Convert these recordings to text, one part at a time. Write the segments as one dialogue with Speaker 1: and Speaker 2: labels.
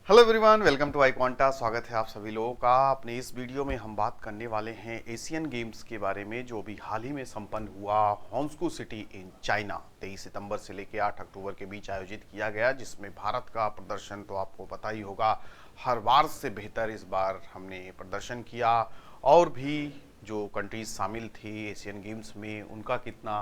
Speaker 1: Hello everyone, welcome to iQuanta. स्वागत है आप सभी लोगों का। अपने इस वीडियो में हम बात करने वाले हैं एशियन गेम्स के बारे में, जो भी हाल ही में संपन्न हुआ होन्सू सिटी इन चाइना 23 सितंबर से लेकर 8 अक्टूबर के बीच आयोजित किया गया, जिसमें भारत का प्रदर्शन तो आपको पता ही होगा, हर बार से बेहतर इस बार हमने प्रदर्शन किया। और भी जो कंट्रीज शामिल थी एशियन गेम्स में, उनका कितना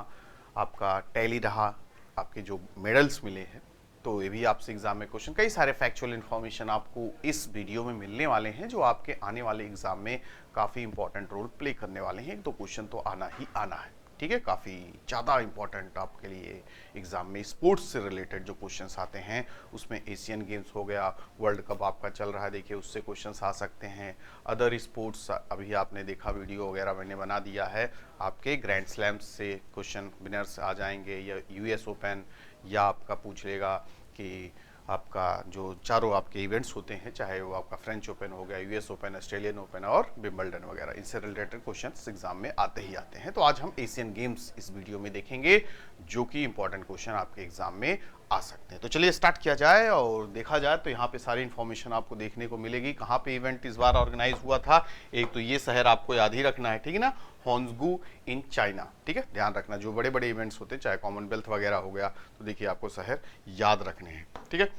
Speaker 1: आपका टैली रहा, आपके जो मेडल्स मिले हैं, तो ये भी आपसे एग्जाम में क्वेश्चन, कई सारे फैक्चुअल इन्फॉर्मेशन आपको इस वीडियो में मिलने वाले हैं, जो आपके आने वाले एग्जाम में काफ़ी इंपॉर्टेंट रोल प्ले करने वाले हैं। एक तो क्वेश्चन तो आना ही आना है, ठीक है। काफ़ी ज़्यादा इंपॉर्टेंट आपके लिए एग्जाम में स्पोर्ट्स से रिलेटेड जो क्वेश्चंस आते हैं, उसमें एशियन गेम्स हो गया, वर्ल्ड कप आपका चल रहा है, देखिए उससे क्वेश्चंस आ सकते हैं। अदर स्पोर्ट्स अभी आपने देखा, वीडियो वगैरह मैंने बना दिया है, आपके ग्रैंड स्लैम्स से क्वेश्चन विनर्स आ जाएंगे, या यूएस ओपन, या आपका पूछ लेगा कि आपका जो चारों आपके इवेंट्स होते हैं, चाहे वो आपका फ्रेंच ओपन हो गया, यूएस ओपन, ऑस्ट्रेलियन ओपन और विंबलडन वगैरह, इनसे रिलेटेड क्वेश्चंस एग्जाम में आते ही आते हैं। तो आज हम एशियन गेम्स इस वीडियो में देखेंगे, जो कि इंपॉर्टेंट क्वेश्चन आपके एग्जाम में आ सकते हैं। तो चलिए स्टार्ट किया जाए और देखा जाए तो यहाँ पे सारी इन्फॉर्मेशन आपको देखने को मिलेगी। कहाँ पे इवेंट इस बार ऑर्गेनाइज हुआ था, एक तो ये शहर आपको याद ही रखना है, ठीक है ना, होन्सू इन चाइना, ठीक है, ध्यान रखना। जो बड़े बड़े इवेंट्स होते हैं, चाहे कॉमनवेल्थ वगैरह हो गया, तो देखिए आपको शहर याद रखने हैं, ठीक है।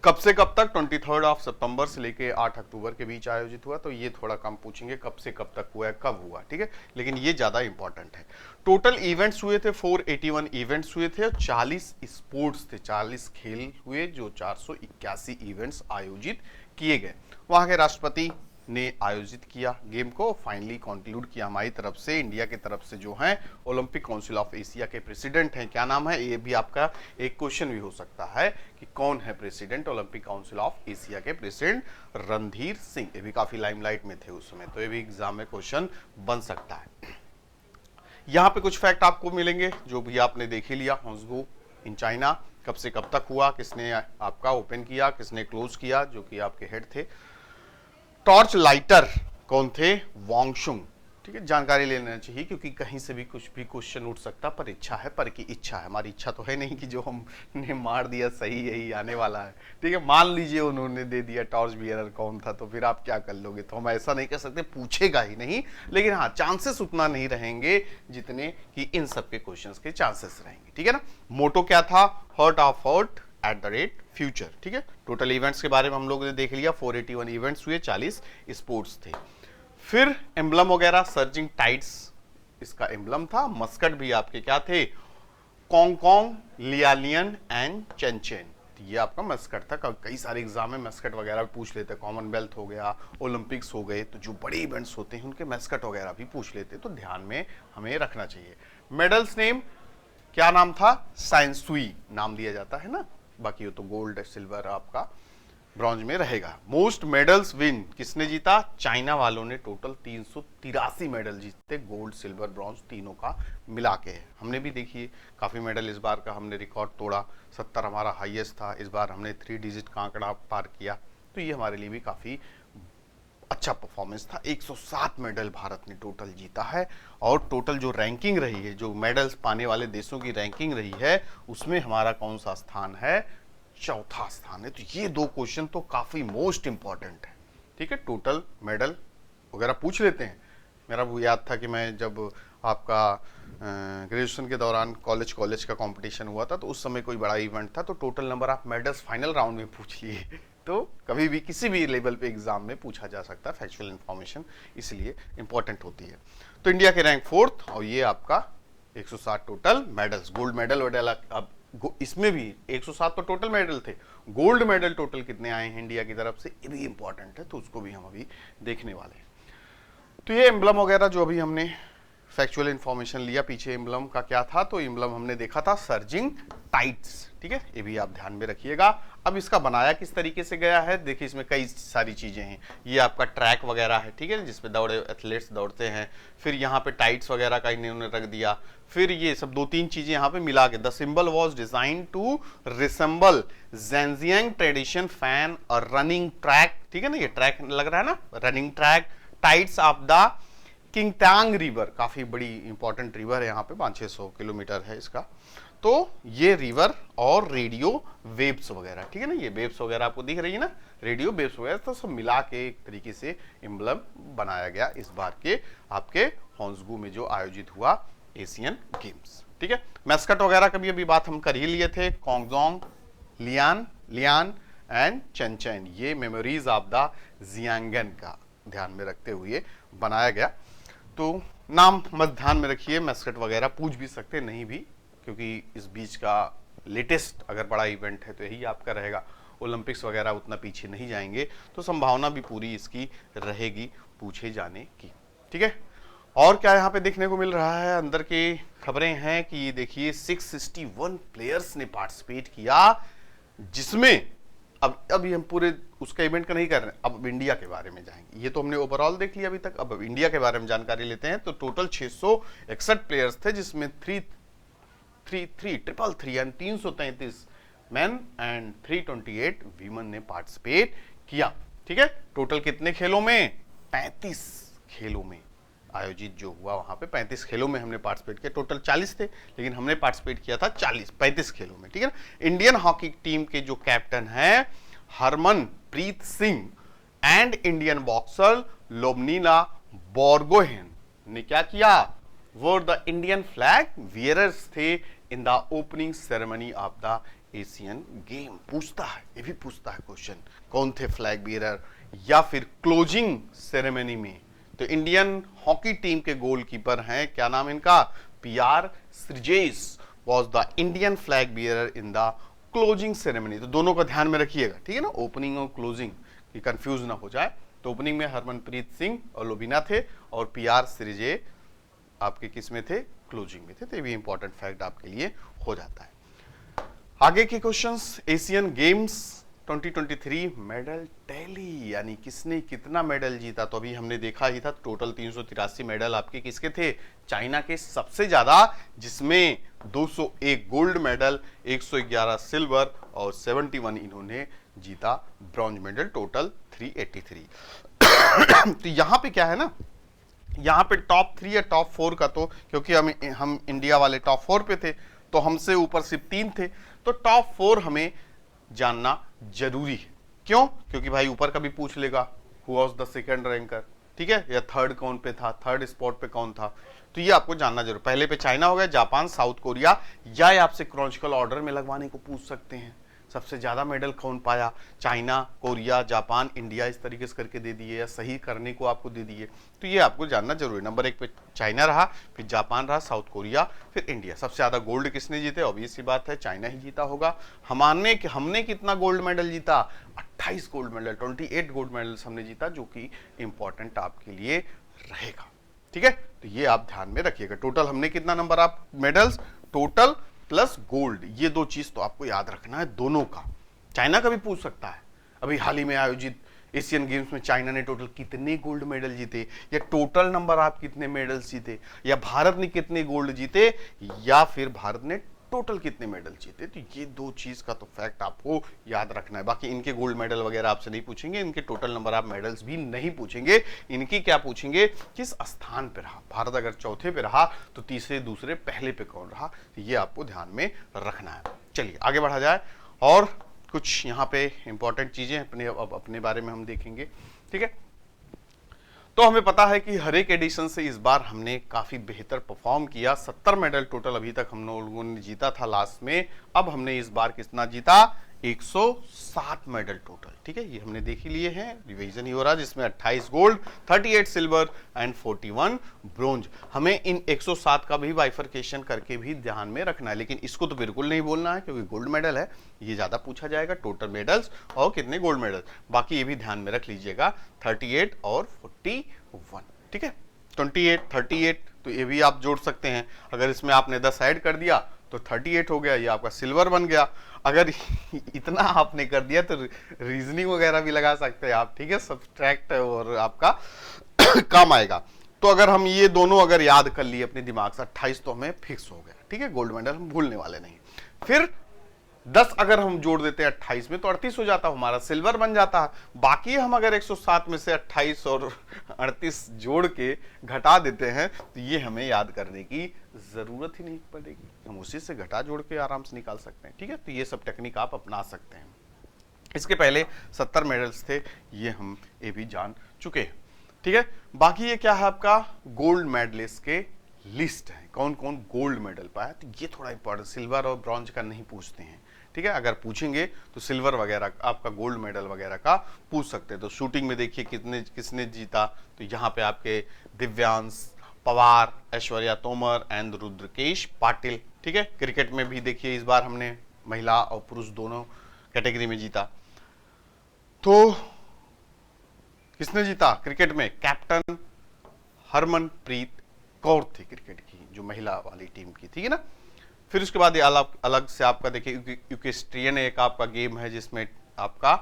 Speaker 1: कब से कब तक, 23 सितंबर से लेके 8 अक्टूबर के बीच आयोजित हुआ, तो ये थोड़ा कम पूछेंगे, कब से कब तक हुआ है, कब हुआ, ठीक है, लेकिन ये ज्यादा इंपॉर्टेंट है। टोटल इवेंट्स हुए थे 481 इवेंट्स हुए थे, और 40 स्पोर्ट्स थे, 40 खेल हुए, जो 481 इवेंट्स आयोजित किए गए। वहां के राष्ट्रपति ने आयोजित किया गेम को, फाइनली कंक्लूड किया हमारी तरफ से, इंडिया की तरफ से जो है ओलंपिक काउंसिल ऑफ एशिया के प्रेसिडेंट हैं। क्या नाम है, ये भी आपका एक क्वेश्चन भी हो सकता है कि कौन है president Olympic council of Asia के प्रेसिडेंट। रणधीर सिंह, ये भी काफी लाइमलाइट में थे उस समय, तो ये भी एग्जाम में क्वेश्चन बन सकता है। यहाँ पे कुछ फैक्ट आपको मिलेंगे, जो भी आपने देख ही लिया। होन्सू इन चाइना कब से कब तक हुआ, किसने आपका ओपन किया, किसने क्लोज किया, जो कि आपके हेड थे। टॉर्च लाइटर कौन थे, वांगशुंग, ठीक है, जानकारी ले लेना चाहिए, क्योंकि कहीं से भी कुछ भी क्वेश्चन उठ सकता। पर इच्छा है, पर की इच्छा है, हमारी इच्छा तो है नहीं कि जो हमने मार दिया सही यही आने वाला है, ठीक है। मान लीजिए उन्होंने दे दिया टॉर्च बियरर कौन था, तो फिर आप क्या कर लोगे, तो हम ऐसा नहीं कर सकते, पूछेगा ही नहीं, लेकिन हाँ चांसेस उतना नहीं रहेंगे जितने कि इन सब के क्वेश्चन के चांसेस रहेंगे, ठीक है ना। मोटो क्या था, heart of heart at the rate future, ठीक है। टोटल इवेंट्स के बारे में हम लोगों ने देख लिया, 481 इवेंट्स हुए, 40 स्पोर्ट्स थे। फिर एम्बलम वगैरह, सर्जिंग टाइड्स इसका एम्बलम था। मस्कट भी आपके क्या थे, कॉन्ग, लियालियन एंड चेनचेन, ये आपका मस्कट था। कई सारे एग्जाम में मस्कट वगैरह भी पूछ लेते हैं, कॉमनवेल्थ हो गया, ओलंपिक्स हो गए, तो जो बड़े इवेंट्स होते हैं उनके मस्कट वगैरह भी पूछ लेते हैं, तो ध्यान में हमें रखना चाहिए। मेडल्स नेम क्या नाम था, साइंसुई नाम दिया जाता है ना, बाकी वो तो गोल्ड सिल्वर आपका ब्रॉन्ज में रहेगा। मोस्ट मेडल्स विन किसने जीता, चाइना वालों ने टोटल 383 मेडल जीते, गोल्ड सिल्वर ब्रॉन्ज तीनों का मिला के है। हमने भी देखिए काफ़ी मेडल, इस बार का हमने रिकॉर्ड तोड़ा, 70 हमारा हाईएस्ट था, इस बार हमने 3 डिजिट का आंकड़ा पार किया, तो ये हमारे लिए भी काफ़ी अच्छा परफॉर्मेंस था। 107 मेडल भारत ने टोटल जीता है, और टोटल जो रैंकिंग रही है, जो मेडल्स पाने वाले देशों की रैंकिंग रही है, उसमें हमारा कौन सा स्थान है, चौथा स्थान है। तो ये दो क्वेश्चन तो काफी मोस्ट इंपॉर्टेंट है, ठीक है। टोटल मेडल वगैरह पूछ लेते हैं। मेरा वो याद था कि मैं जब आपका ग्रेजुएशन के दौरान कॉलेज का कंपटीशन हुआ था, तो उस समय कोई बड़ा इवेंट था, तो total number of medals final round में पूछ लिए, तो कभी भी किसी भी लेवल पे एग्जाम में पूछा जा सकता है, फैक्चुअल इंफॉर्मेशन इसलिए इंपॉर्टेंट होती है। तो इंडिया के रैंक 4th, और ये आपका 160 टोटल मेडल्स, गोल्ड मेडल वगैरह। अब इसमें भी 107 तो टोटल मेडल थे, गोल्ड मेडल टोटल कितने आए हैं इंडिया की तरफ से, ये भी इंपॉर्टेंट है, तो उसको भी हम अभी देखने वाले हैं। तो ये एम्बलम वगैरह जो अभी हमने फैक्चुअल इंफॉर्मेशन लिया, पीछे एम्बलम का क्या था, तो एम्बलम हमने देखा था सर्जिंग टाइट्स, ठीक है, ये भी आप ध्यान में रखिएगा। अब इसका बनाया किस तरीके से गया है, देखिए इसमें कई सारी चीजें हैं। ये आपका ट्रैक वगैरह है, ठीक है, जिसपे दौड़े एथलीट्स दौड़ते हैं, फिर यहाँ पे टाइट्स वगैरह का इन्होंने रख दिया, फिर ये सब 2-3 चीजें यहाँ पे मिला के, the symbol was design to resemble Zhejiang tradition fan और रनिंग ट्रैक, ठीक है ना, ये ट्रैक लग रहा है ना, running track, tides of the Qiantang river, काफी बड़ी इंपॉर्टेंट रिवर है यहाँ पे, 500-600 किलोमीटर है इसका। तो ये रिवर और रेडियो वेव्स वगैरह, ठीक है ना, ये वेव्स वगैरह आपको दिख रही है ना, रेडियो वेव्स वगैरह, तो सब मिला के एक तरीके से एम्बलम बनाया गया इस बार के आपके होंसगू में जो आयोजित हुआ एशियन गेम्स। ठीक है, मैस्कट वगैरह का भी अभी बात हम कर ही लिए थे, कोंगजोंग, लियान लियान एंड चेनचेन, ये मेमोरीज ऑफ द जियांगन का ध्यान में रखते हुए बनाया गया। तो नाम मत ध्यान में रखिए, मैस्कट वगैरह पूछ भी सकते नहीं भी, क्योंकि इस बीच का लेटेस्ट अगर बड़ा इवेंट है तो यही आपका रहेगा। ओलंपिक्स वगैरह उतना पीछे नहीं जाएंगे, तो संभावना भी पूरी इसकी रहेगी पूछे जाने की। ठीक है, और क्या यहाँ पे देखने को मिल रहा है, अंदर की खबरें हैं कि ये देखिए 661 प्लेयर्स ने पार्टिसिपेट किया, जिसमें अब हम पूरे उसका इवेंट का नहीं कर रहे हैं, अब इंडिया के बारे में जाएंगे। ये तो हमने ओवरऑल देख लिया अभी तक, अब इंडिया के बारे में जानकारी लेते हैं। तो टोटल 661 प्लेयर्स थे, जिसमें 333 मेन एंड 328 वीमेन ने पार्टिसिपेट किया। ठीक है, टोटल कितने खेलों में, 35 खेलों में आयोजित जो हुआ, वहां पे 35 खेलों में हमने पार्टिसिपेट किया। टोटल 40 थे, लेकिन हमने पार्टिसिपेट किया था 35 खेलों में। ठीक है ना, इंडियन हॉकी टीम के जो कैप्टन हैं Harmanpreet Singh and Indian boxer Lovlina Borgohain ने क्या किया, वो द इंडियन फ्लैग वियरर्स थे in the opening ceremony of the Asian game. पूछता है, ये भी पूछता है क्वेश्चन, कौन थे फ्लैग बियरर, या फिर क्लोजिंग सेरेमनी में। तो इंडियन हॉकी टीम के गोलकीपर हैं, क्या नाम इनका, PR Sreejesh was the Indian flag bearer in the closing ceremony. तो दोनों का ध्यान में रखिएगा, ठीक है ना, ओपनिंग और क्लोजिंग की कंफ्यूज ना हो जाए। तो ओपनिंग में हरमनप्रीत सिंह और लोबिना थे, और पीआर श्रीजेश आपके किस में थे, क्लोजिंग में थे। तो ये भी इंपॉर्टेंट फैक्ट आपके लिए हो जाता है। आगे के questions, Asian games 2023 medal tally, यानी किसने कितना मेडल जीता। तो अभी हमने देखा ही था, टोटल 383 मेडल आपके किसके थे, चाइना के सबसे ज्यादा, जिसमें 201 गोल्ड मेडल, 111 सिल्वर और 71 इन्होंने जीता ब्रॉन्ज मेडल, टोटल 383। तो यहां पे क्या है ना, यहाँ पे टॉप 3 या टॉप 4 का, तो क्योंकि हम इंडिया वाले टॉप 4 पे थे, तो हमसे ऊपर सिर्फ 3 थे, तो टॉप 4 हमें जानना जरूरी है। क्यों, क्योंकि भाई ऊपर का भी पूछ लेगा, who was the second ranker, ठीक है, या थर्ड कौन पे था, थर्ड स्पॉट पे कौन था, तो ये आपको जानना जरूर। पहले पे चाइना हो गया, जापान, साउथ कोरिया, या आपसे क्रोनोलॉजिकल ऑर्डर में लगवाने को पूछ सकते हैं, सबसे ज्यादा मेडल कौन पाया, चाइना, कोरिया, जापान, इंडिया, इस तरीके से करके दे दिए, या सही करने को आपको दे दिए। तो ये आपको जानना जरूरी। नंबर 1 पे चाइना रहा, फिर जापान रहा, साउथ कोरिया, फिर इंडिया। सबसे ज्यादा गोल्ड किसने जीते, ऑब्वियस सी बात है चाइना ही जीता होगा। हमने कितना गोल्ड मेडल जीता, 28 गोल्ड मेडल, 28 गोल्ड मेडल्स हमने जीता, जो कि इंपॉर्टेंट आपके लिए रहेगा। ठीक है, तो ये आप ध्यान में रखिएगा। टोटल हमने कितना number of medals, total plus gold, ये दो चीज तो आपको याद रखना है दोनों का। चाइना का भी पूछ सकता है, अभी हाल ही में आयोजित एशियन गेम्स में चाइना ने टोटल कितने गोल्ड मेडल जीते, या टोटल नंबर आप कितने मेडल्स जीते, या भारत ने कितने गोल्ड जीते, या फिर भारत ने टोटल कितने मेडल जीते। तो ये दो चीज का तो फैक्ट आपको याद रखना है। बाकी इनके गोल्ड मेडल वगैरह आपसे नहीं पूछेंगे, इनके टोटल नंबर ऑफ मेडल्स भी नहीं पूछेंगे। इनकी क्या पूछेंगे, किस स्थान पे रहा, भारत अगर चौथे पे रहा तो तीसरे, दूसरे, पहले पे कौन रहा, तो ये आपको ध्यान में रखना है। चलिए आगे बढ़ा जाए, और कुछ यहाँ पे इंपॉर्टेंट चीजें अपने बारे में हम देखेंगे। ठीक है, तो हमें पता है कि हर एक एडिशन से इस बार हमने काफी बेहतर परफॉर्म किया। 70 मेडल टोटल अभी तक हम लोगों ने जीता था लास्ट में, अब हमने इस बार कितना जीता, 107 मेडल टोटल। ठीक है, ये हमने देख ही लिए हैं, रिवीजन ही हो रहा है, जिसमें 28 गोल्ड, 38 सिल्वर एंड 41 ब्रोंज। हमें इन 107 का भी बाइफरकेशन करके भी ध्यान में रखना है, लेकिन इसको तो बिल्कुल नहीं बोलना है, क्योंकि गोल्ड मेडल है, ये ज्यादा पूछा जाएगा, टोटल मेडल्स और कितने गोल्ड मेडल। बाकी ये भी ध्यान में रख लीजिएगा, 38 और 41। ठीक है, 28, 38, तो ये भी आप जोड़ सकते हैं। अगर इसमें आपने 10 ऐड कर दिया तो 38 हो गया, ये आपका सिल्वर बन गया। अगर इतना आपने कर दिया तो रीजनिंग वगैरह भी लगा सकते हैं आप। ठीक है, सब्ट्रैक्ट और आपका काम आएगा। तो अगर हम ये दोनों अगर याद कर लिए अपने दिमाग से, 28 तो हमें फिक्स हो गया। ठीक है, गोल्ड मेडल हम भूलने वाले नहीं। फिर 10 अगर हम जोड़ देते हैं 28 में तो 38 हो जाता, हमारा सिल्वर बन जाता है। बाकी हम अगर 107 में से 28 और 38 जोड़ के घटा देते हैं तो ये हमें याद करने की जरूरत ही नहीं पड़ेगी, हम उसी से घटा जोड़ के आराम से निकाल सकते हैं। ठीक है, तो ये सब टेक्निक आप अपना सकते हैं। इसके पहले 70 मेडल्स थे, ये हम ये भी जान चुके हैं। ठीक है, बाकी ये क्या है आपका गोल्ड मेडलिस्ट के लिस्ट है, कौन कौन गोल्ड मेडल पाया। तो ये थोड़ा इंपॉर्टेंट, सिल्वर और ब्रॉन्ज का नहीं पूछते हैं। ठीक है, अगर पूछेंगे तो सिल्वर वगैरह आपका गोल्ड मेडल वगैरह का पूछ सकते हैं। तो शूटिंग में देखिए किसने जीता, तो यहाँ पे आपके दिव्यांश पवार, ऐश्वर्या तोमर एंड रुद्रकेश पाटिल। ठीक है, क्रिकेट में भी देखिए इस बार हमने महिला और पुरुष दोनों कैटेगरी में जीता। तो किसने जीता क्रिकेट में, कैप्टन हरमनप्रीत कौर थी क्रिकेट की, जो महिला वाली टीम की थी ना। फिर उसके बाद ये अलग अलग से आपका देखिए इक्वेस्ट्रियन एक आपका गेम है जिसमें आपका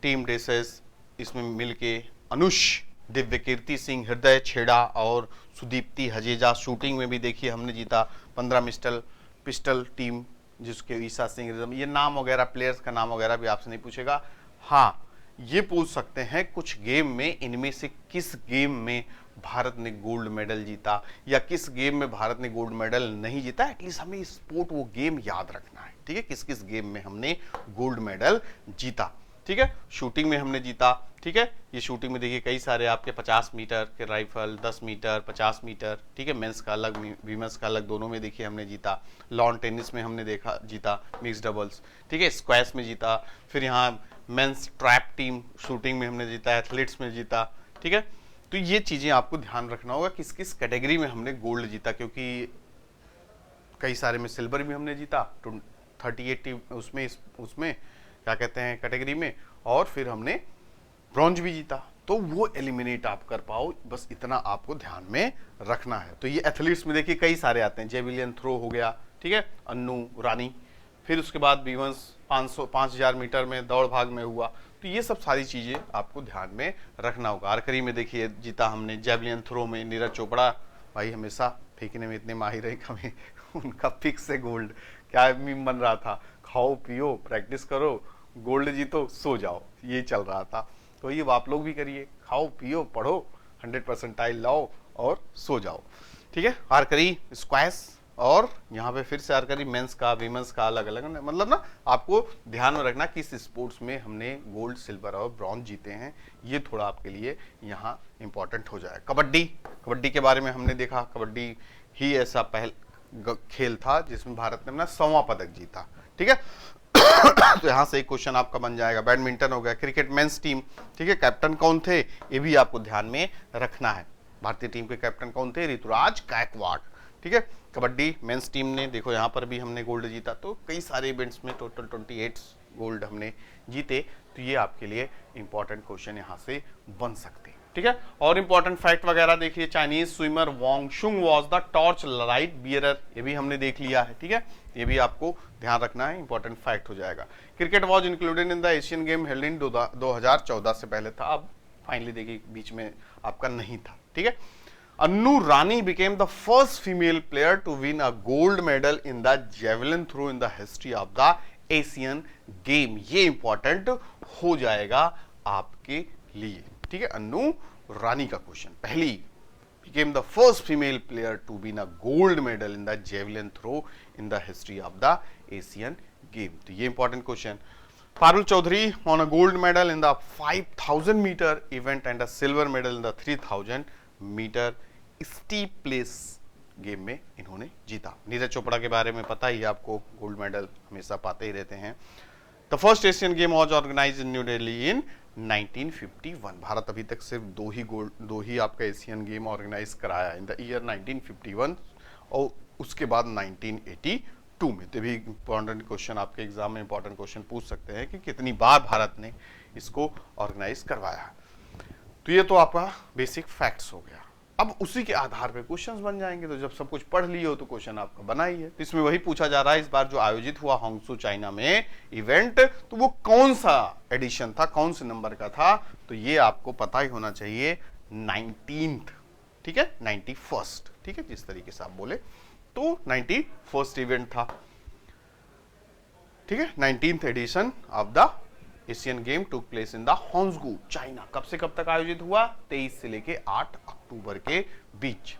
Speaker 1: टीम रेसेस, इसमें मिलके अनुष, दिव्य कीर्ति सिंह, हृदय छेड़ा और सुदीप्ति हजेजा। शूटिंग में भी देखिए हमने जीता 15 पिस्टल टीम जिसके ईसा सिंह, ये नाम वगैरह प्लेयर्स का नाम वगैरह भी आपसे नहीं पूछेगा। हाँ, ये पूछ सकते हैं कुछ गेम में इनमें से किस गेम में भारत ने गोल्ड मेडल जीता या किस गेम में भारत ने गोल्ड मेडल नहीं जीता। एटलीस्ट हमें स्पोर्ट वो गेम याद रखना है। ठीक है, किस किस गेम में हमने गोल्ड मेडल जीता। ठीक है, शूटिंग में हमने जीता। ठीक है, ये शूटिंग में देखिए कई सारे आपके 50 मीटर के राइफल, 10 मीटर, 50 मीटर। ठीक है, मेंस का अलग वीमेंस का अलग, दोनों में देखिए हमने जीता। लॉन टेनिस में हमने देखा जीता, मिक्स डबल्स। ठीक है, स्क्वैश में जीता। फिर यहाँ मेंस ट्रैप टीम शूटिंग में हमने जीता, एथलीट्स में जीता। ठीक है, तो ये चीजें आपको ध्यान रखना होगा किस किस कैटेगरी में हमने गोल्ड जीता, क्योंकि कई सारे में सिल्वर भी हमने जीता 38 उसमें क्या कहते हैं कैटेगरी में, और फिर हमने ब्रॉन्ज भी जीता। तो वो एलिमिनेट आप कर पाओ, बस इतना आपको ध्यान में रखना है। तो ये एथलीट्स में देखिए कई सारे आते हैं, जेविलियन थ्रो हो गया। ठीक है, अन्नू रानी। फिर उसके बाद वीवंस 5000 मीटर में दौड़ भाग में हुआ। तो ये सब सारी चीजें आपको ध्यान में रखना होगा। आर्चरी में देखिए जीता हमने, जेवलिन थ्रो में नीरज चोपड़ा भाई हमेशा फेंकने में इतने माहिर है, कभी उनका फिक्स है गोल्ड। क्या मीम बन रहा था, खाओ पियो प्रैक्टिस करो गोल्ड जीतो सो जाओ, ये चल रहा था। तो ये आप लोग भी करिए, खाओ पियो पढ़ो 100% लाओ और सो जाओ। ठीक है, आर्चरी, स्क्वैश, और यहाँ पे फिर से आर्चरी मेंस का वीमेंस का अलग अलग, मतलब ना आपको ध्यान में रखना किस स्पोर्ट्स में हमने गोल्ड, सिल्वर और ब्रॉन्ज जीते हैं। ये थोड़ा आपके लिए यहाँ इंपॉर्टेंट हो जाए। कबड्डी के बारे में हमने देखा, कबड्डी ही ऐसा खेल था जिसमें भारत ने अपना 100वां पदक जीता। ठीक है तो यहाँ से एक क्वेश्चन आपका बन जाएगा। बैडमिंटन हो गया, क्रिकेट मेंस टीम। ठीक है, कैप्टन कौन थे ये भी आपको ध्यान में रखना है। भारतीय टीम के कैप्टन कौन थे, ऋतुराज गायकवाड़। ठीक है, कबड्डी मेंस टीम ने देखो यहाँ पर भी हमने गोल्ड जीता। तो कई सारे इवेंट्स में टोटल 28 गोल्ड हमने जीते। तो ये आपके लिए इंपॉर्टेंट क्वेश्चन यहाँ से बन सकते हैं। ठीक है, और इंपॉर्टेंट फैक्ट वगैरह देखिए, Chinese swimmer Wang Shunga was the torch light bearer, ये भी हमने देख लिया है। ठीक है, ये भी आपको ध्यान रखना है, इंपॉर्टेंट फैक्ट हो जाएगा। Cricket was included in the Asian game held in 2014 से पहले था, अब फाइनली देखिए बीच में आपका नहीं था। ठीक है, Annu Rani became the first female player to win a gold medal in the javelin throw in the history of the Asian game। ये इंपॉर्टेंट हो जाएगा आपके लिए। ठीक है, अन्नू रानी का क्वेश्चन, पहली became the first female player to win a gold medal in the javelin throw in the history of the Asian game। तो ये important question. Parul Chaudhary won a gold medal in the 5000 meter event and a silver medal in the 3000 meter steep place game में इन्होंने जीता। नीरज चोपड़ा के बारे में पता ही आपको, गोल्ड मेडल हमेशा पाते ही रहते हैं। The first Asian game was organized in New Delhi in 1951। Bharat अभी तक सिर्फ दो ही आपका एशियन गेम ऑर्गेनाइज कराया इन द ईयर 1951 और उसके बाद 1982 में। तो भी इंपॉर्टेंट क्वेश्चन आपके एग्जाम में इंपॉर्टेंट क्वेश्चन पूछ सकते हैं कि कितनी बार भारत ने इसको ऑर्गेनाइज करवाया। तो ये तो आपका बेसिक फैक्ट्स हो गया। अब उसी के आधार पे क्वेश्चंस बन जाएंगे। तो जब सब कुछ पढ़ लिए हो तो क्वेश्चन आपका बना ही है। तो इसमें वही पूछा जा रहा है, इस बार जो आयोजित हुआ हांगसू चाइना में इवेंट, तो वो कौन सा एडिशन था, कौन से नंबर का था। तो ये आपको पता ही होना चाहिए, 19th। ठीक है, 91st। ठीक है, जिस तरीके से आप बोले तो 91st इवेंट था। ठीक है। 19th edition of the Asian game took place in the हॉन्सगू, चाइना। कब से कब तक आयोजित हुआ? 23 से लेके 8 अक्टूबर के बीच।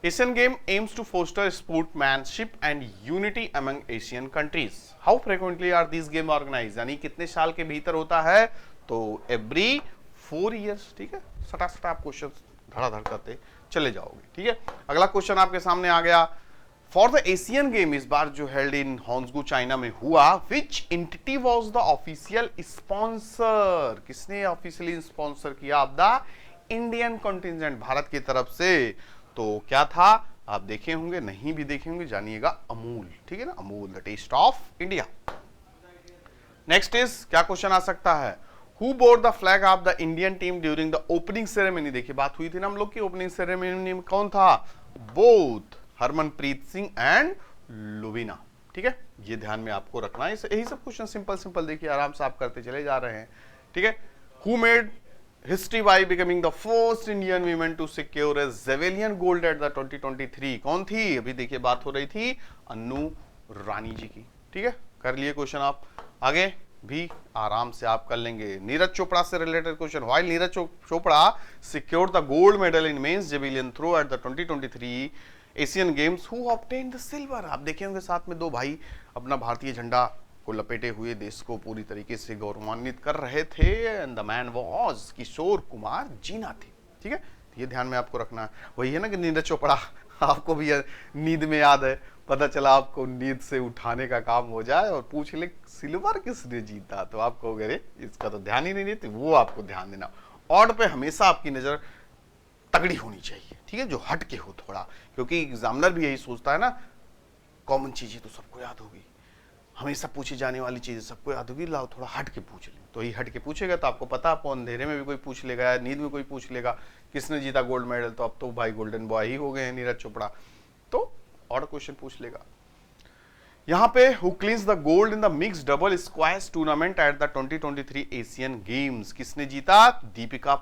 Speaker 1: Asian game aims to foster sportsmanship and unity among Asian countries. How frequently are this game organize, यानी कितने साल के भीतर होता है? तो एवरी 4 ईयर्स। ठीक है, सटा सटा आप क्वेश्चन धड़ाधड़ करते चले जाओगे। ठीक है, अगला क्वेश्चन आपके सामने आ गया। फॉर द एशियन गेम, इस बार जो हेल्ड इन हॉन्सगू चाइना में हुआ, which entity was the official sponsor? किसने ऑफिशियली स्पॉन्सर किया? Of the Indian contingent, Bharat की तरफ से। तो क्या था? आप देखे होंगे, नहीं भी देखे होंगे, जानिएगा, अमूल। ठीक है ना, Amul, the taste of India. Next is, क्या क्वेश्चन आ सकता है? Who bore the flag of the Indian team during the opening ceremony? देखिए बात हुई थी ना हम लोग की, ओपनिंग सेरेमनी में कौन था? Both Harmanpreet Singh and Lovlina. ठीक है, ये ध्यान में आपको रखना है। यही सब क्वेश्चन सिंपल सिंपल देखिए आराम से आप करते चले जा रहे हैं। ठीक है, Who made history by becoming the first Indian women to secure a Javelin gold at the 2023? कौन थी? अभी देखिए बात हो रही थी अन्नू रानी जी की। ठीक है, कर लिए क्वेश्चन आप, आगे भी आराम से आप कर लेंगे। नीरज चोपड़ा से related question. While Neeraj Chopra secured the gold medal in men's javelin throw at the 2023 Asian Games, who obtained the silver? आप देखे होंगे साथ में दो भाई अपना भारतीय झंडा को लपेटे हुए देश को पूरी तरीके से गौरवान्वित कर रहे थे, and the man was Kishore Kumar जीना थे। ठीक है, ये ध्यान में आपको रखना है। वही है ना कि नीरज चोपड़ा, आपको भी नींद में याद है, पता चला आपको नींद से उठाने का काम हो जाए और पूछ ले सिल्वर किसने जीता, तो आप कहोगे अरे इसका तो ध्यान ही नहीं देते। वो आपको ध्यान देना, ऑड पे हमेशा आपकी नजर तगड़ी होनी चाहिए। ठीक है, जो हट के हो थोड़ा, क्योंकि एग्जामिनर भी यही सोचता है ना, कॉमन चीजें तो सबको याद होगी, हमेशा पूछी जाने वाली चीजें सबको याद होगी, लाओ थोड़ा हट के पूछ ले। तो ही हट के पूछेगा तो आपको पता, आपको अंधेरे में भी कोई पूछ लेगा या नींद में कोई पूछ लेगा किसने जीता गोल्ड मेडल, तो अब तो भाई गोल्डन बॉय ही हो गए हैं नीरज चोपड़ा, तो और क्वेश्चन पूछ लेगा। यहां पे who क्लींस the gold in the mix double squash tournament eight the 2023 Asian games, किसने जीता? दीपिका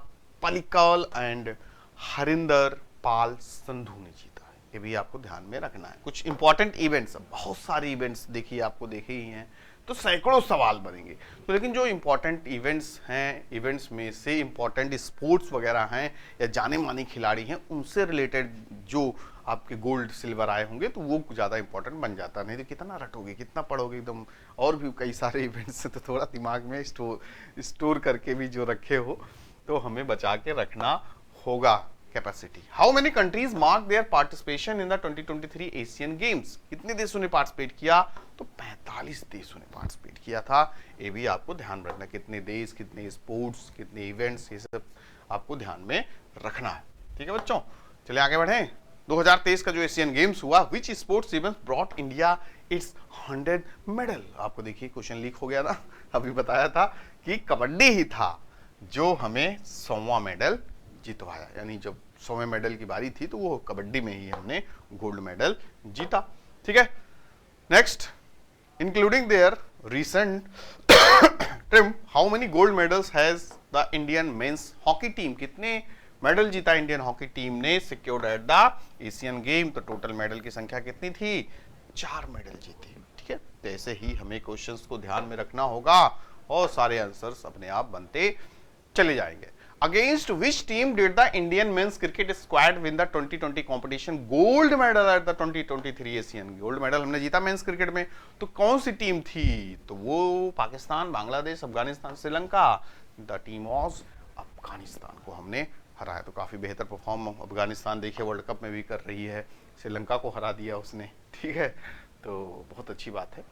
Speaker 1: पल्लिकल एंड हरिंदर पाल संधू ने जीता है। ये भी आपको ध्यान में रखना है। कुछ इंपॉर्टेंट इवेंट्स, बहुत सारे इवेंट्स देखिए आपको देखे ही हैं, तो सैकड़ों सवाल बनेंगे, तो लेकिन जो इंपॉर्टेंट इवेंट्स हैं, इवेंट्स में से इंपॉर्टेंट स्पोर्ट्स वगैरह हैं या जाने माने खिलाड़ी हैं, उनसे रिलेटेड जो आपके गोल्ड सिल्वर आए होंगे तो वो ज़्यादा इंपॉर्टेंट बन जाता। नहीं तो कितना रटोगे, कितना पढ़ोगे एकदम, और भी कई सारे इवेंट्स तो थोड़ा दिमाग में स्टोर करके भी जो रखे हो तो हमें बचा के रखना होगा capacity. How many countries mark their participation in the 2023 Asian Games? कितने देशों ने पार्टिसिपेट किया? तो 45 देशों ने पार्टिसिपेट किया था। ये भी आपको ध्यान रखना, कितने देश, कितने स्पोर्ट्स, कितने इवेंट्स, ये सब आपको ध्यान में रखना है। ठीक है बच्चों, चलिए आगे बढ़े। 2023 का जो एशियन गेम्स हुआ, विच sports event brought India it's 100 medal? आपको देखिए क्वेश्चन लीक हो गया था, अभी बताया था कि कबड्डी ही था जो हमें 100वां मेडल जितवाया, यानी जब 100वें मेडल की बारी थी तो वो कबड्डी में ही हमने गोल्ड मेडल जीता। ठीक है, next, including there recent trim, how many gold medals has the Indian men's hockey team? कितने मेडल जीता इंडियन हॉकी टीम ने secured at the Asian game? तो टोटल मेडल की संख्या कितनी थी? 4 मेडल जीते। ठीक है, तो ऐसे ही हमें क्वेश्चंस को ध्यान में रखना होगा और सारे आंसर्स अपने आप बनते चले जाएंगे। Against which team did the Indian men's cricket squad win the 2020 competition gold medal at the 2023 Asian? Gold medal हमने जीता मेंस क्रिकेट में, तो कौन सी टीम थी? तो वो Pakistan, Bangladesh, Afghanistan, Sri Lanka. The team was Afghanistan को हमने हराया। तो काफी बेहतर परफॉर्म अफगानिस्तान देखिए वर्ल्ड कप में भी कर रही है, श्रीलंका को हरा दिया उसने। ठीक है, तो बहुत अच्छी बात है।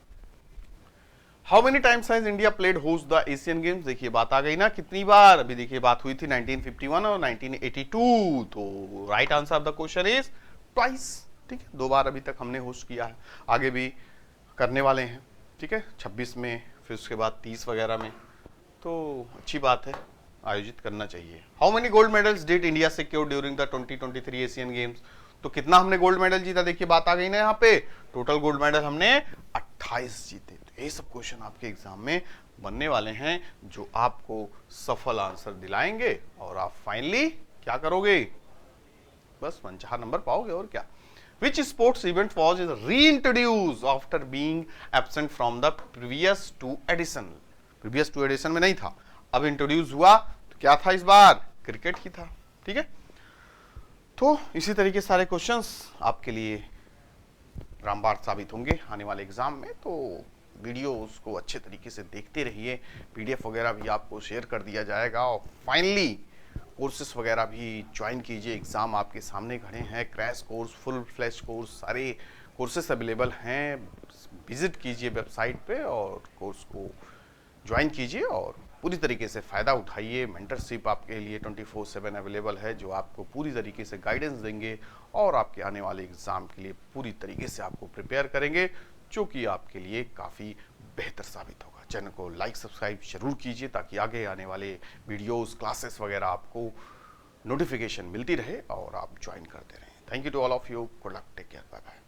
Speaker 1: How many times has India played host the Asian games? देखिए बात आ गई ना, कितनी बार? अभी देखिए बात हुई थी 1951 और 1982, तो right answer of the question is twice. ठीक है, 2 बार अभी तक हमने होस्ट किया है, आगे भी करने वाले हैं। ठीक है, 26 में, फिर उसके बाद 30 वगैरह में, तो अच्छी बात है, आयोजित करना चाहिए। How many gold medals did India secure during the 2023 Asian games? तो कितना हमने गोल्ड मेडल जीता? देखिए बात आ गई ना यहाँ पे, टोटल गोल्ड मेडल हमने 28 जीते। तो ये सब क्वेश्चन आपके एग्जाम में बनने वाले हैं जो आपको सफल आंसर दिलाएंगे और आप फाइनली क्या करोगे? बस 50 नंबर पाओगे और क्या। Which sports event was reintroduced after being absent from the previous two edition? previous two edition में नहीं था, अब इंट्रोड्यूस हुआ तो क्या था इस बार? क्रिकेट ही था। ठीक है, तो इसी तरीके सारे क्वेश्चंस आपके लिए रामबाण साबित होंगे आने वाले एग्जाम में। तो वीडियो उसको अच्छे तरीके से देखते रहिए, पीडीएफ वगैरह भी आपको शेयर कर दिया जाएगा और फाइनली कोर्सेस वगैरह भी ज्वाइन कीजिए। एग्ज़ाम आपके सामने खड़े हैं, crash course, full flash course, सारे कोर्सेस अवेलेबल हैं। विजिट कीजिए वेबसाइट पे और कोर्स को ज्वाइन कीजिए और पूरी तरीके से फ़ायदा उठाइए। मेंटरशिप आपके लिए 24/7 अवेलेबल है, जो आपको पूरी तरीके से गाइडेंस देंगे और आपके आने वाले एग्ज़ाम के लिए पूरी तरीके से आपको प्रिपेयर करेंगे, जो कि आपके लिए काफ़ी बेहतर साबित होगा। चैनल को लाइक सब्सक्राइब जरूर कीजिए ताकि आगे आने वाले वीडियोस, क्लासेस वगैरह आपको नोटिफिकेशन मिलती रहे और आप ज्वाइन करते रहें। Thank you to all of you, good luck, take care, bye bye.